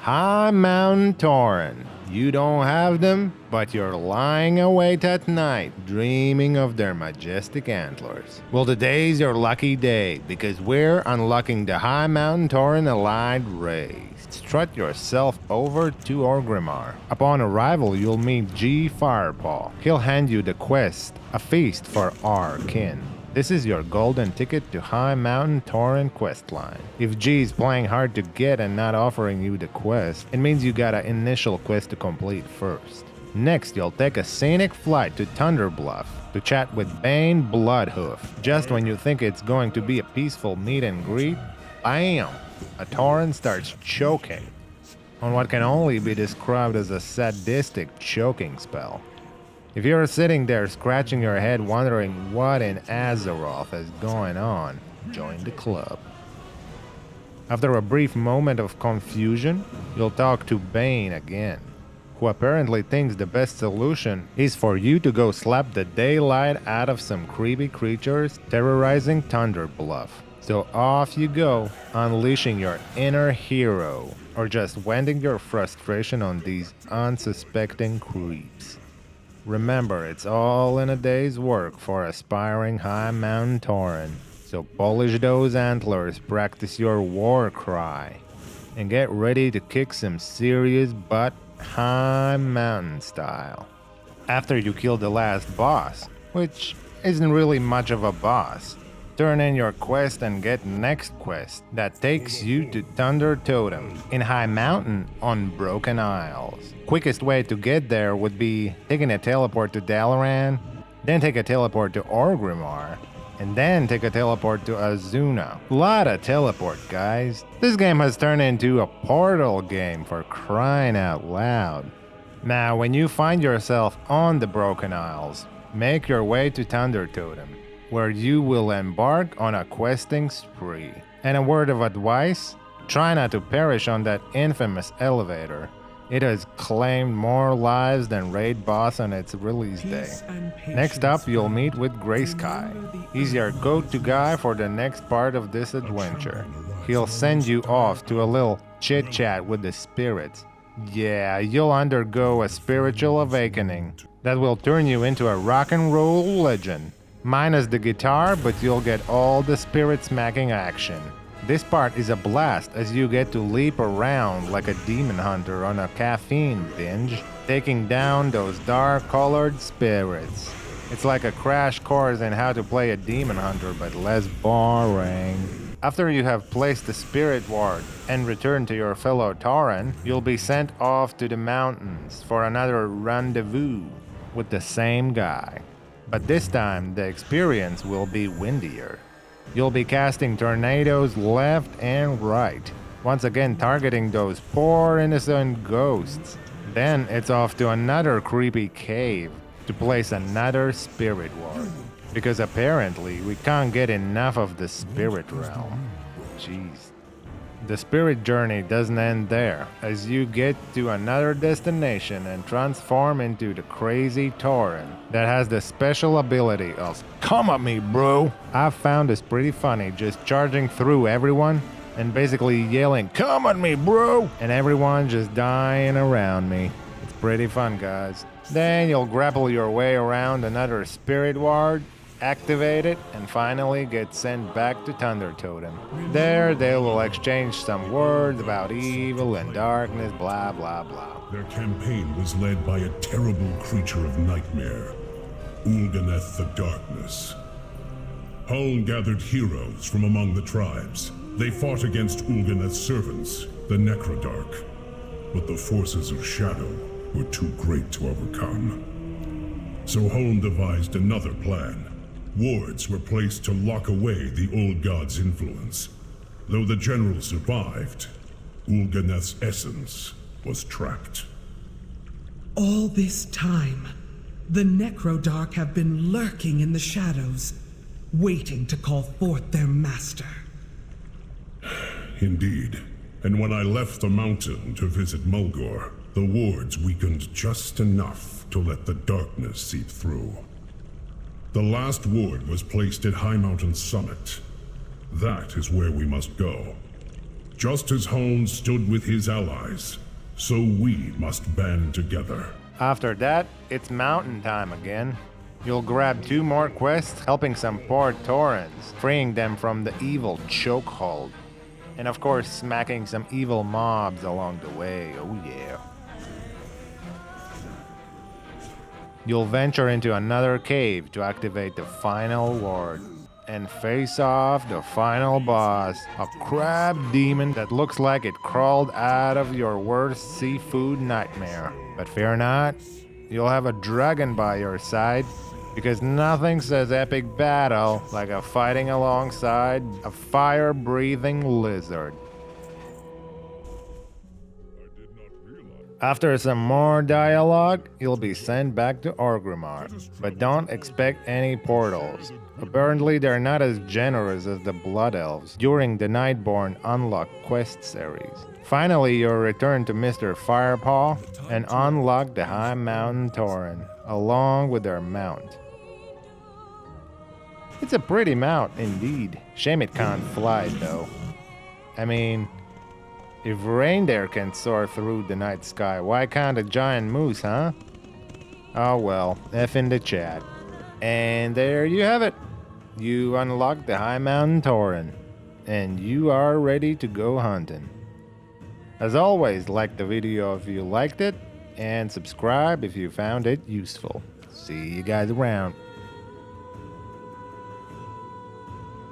Highmountain TAUREN. You don't have them, but you're lying awake at night, dreaming of their majestic antlers. Well, today's your lucky day, because we're unlocking the Highmountain TAUREN Allied race. Strut yourself over to Orgrimmar. Upon arrival, you'll meet G. Firepaw. He'll hand you the quest, a feast for our kin. This is your golden ticket to Highmountain TAUREN questline. If G is playing hard to get and not offering you the quest, it means you got an initial quest to complete first. Next, you'll take a scenic flight to Thunderbluff to chat with Bane Bloodhoof. Just when you think it's going to be a peaceful meet and greet, bam! A Tauren starts choking on what can only be described as a sadistic choking spell. If you're sitting there scratching your head wondering what in Azeroth is going on, join the club. After a brief moment of confusion, you'll talk to Bane again, who apparently thinks the best solution is for you to go slap the daylight out of some creepy creatures terrorizing Thunderbluff. So off you go, unleashing your inner hero, or just venting your frustration on these unsuspecting creeps. Remember, it's all in a day's work for aspiring Highmountain TAUREN, so polish those antlers, practice your war cry, and get ready to kick some serious butt Highmountain style. After you kill the last boss, which isn't really much of a boss, turn in your quest and get next quest that takes you to Thunder Totem in Highmountain on Broken Isles. Quickest way to get there would be taking a teleport to Dalaran, then take a teleport to Orgrimmar, and then take a teleport to Azuna. Lot of teleport, guys. This game has turned into a portal game, for crying out loud. Now, when you find yourself on the Broken Isles, make your way to Thunder Totem, where you will embark on a questing spree. And a word of advice, try not to perish on that infamous elevator. It has claimed more lives than Raid Boss on its release day. Next up, you'll meet with Graysky. He's your go-to guy for the next part of this adventure. He'll send you off to a little chit-chat with the spirits. Yeah, you'll undergo a spiritual awakening that will turn you into a rock and roll legend. Minus the guitar, but you'll get all the spirit smacking action. This part is a blast as you get to leap around like a demon hunter on a caffeine binge, taking down those dark-colored spirits. It's like a crash course in how to play a demon hunter, but less boring. After you have placed the spirit ward and returned to your fellow Tauren, you'll be sent off to the mountains for another rendezvous with the same guy. But this time, the experience will be windier. You'll be casting tornadoes left and right, once again targeting those poor innocent ghosts. Then it's off to another creepy cave to place another spirit ward, because apparently we can't get enough of the spirit realm. Jeez. The spirit journey doesn't end there, as you get to another destination and transform into the crazy Tauren that has the special ability of "Come at me, bro!" I've found this pretty funny, just charging through everyone and basically yelling "Come at me, bro!" and everyone just dying around me. It's pretty fun, guys. Then you'll grapple your way around another spirit ward, activate it, and finally get sent back to Thunder Totem. There they will exchange some words about evil and darkness, blah blah blah. Their campaign was led by a terrible creature of nightmare, Ulganeth the Darkness. Huln gathered heroes from among the tribes. They fought against Ulganeth's servants, the Necrodark, but the forces of Shadow were too great to overcome. So Huln devised another plan. Wards were placed to lock away the old god's influence. Though the general survived, Ulganeth's essence was trapped. All this time, the Necrodark have been lurking in the shadows, waiting to call forth their master. Indeed. And when I left the mountain to visit Mulgore, the wards weakened just enough to let the darkness seep through. The last ward was placed at Highmountain Summit. That is where we must go. Just as Hone stood with his allies, so we must band together. After that, it's mountain time again. You'll grab 2 more quests helping some poor Taurens, freeing them from the evil chokehold. And of course, smacking some evil mobs along the way, oh yeah. You'll venture into another cave to activate the final ward and face off the final boss, a crab demon that looks like it crawled out of your worst seafood nightmare. But fear not, you'll have a dragon by your side, because nothing says epic battle like a fighting alongside a fire-breathing lizard. After some more dialogue, you'll be sent back to Orgrimmar, but don't expect any portals. Apparently they're not as generous as the Blood Elves during the Nightborne Unlock quest series. Finally, you'll return to Mr. Firepaw and unlock the Highmountain TAUREN, along with their mount. It's a pretty mount indeed. Shame it can't fly though. I mean, if reindeer can soar through the night sky, why can't a giant moose, huh? Oh well, F in the chat. And there you have it. You unlocked the Highmountain TAUREN, and you are ready to go hunting. As always, like the video if you liked it, and subscribe if you found it useful. See you guys around.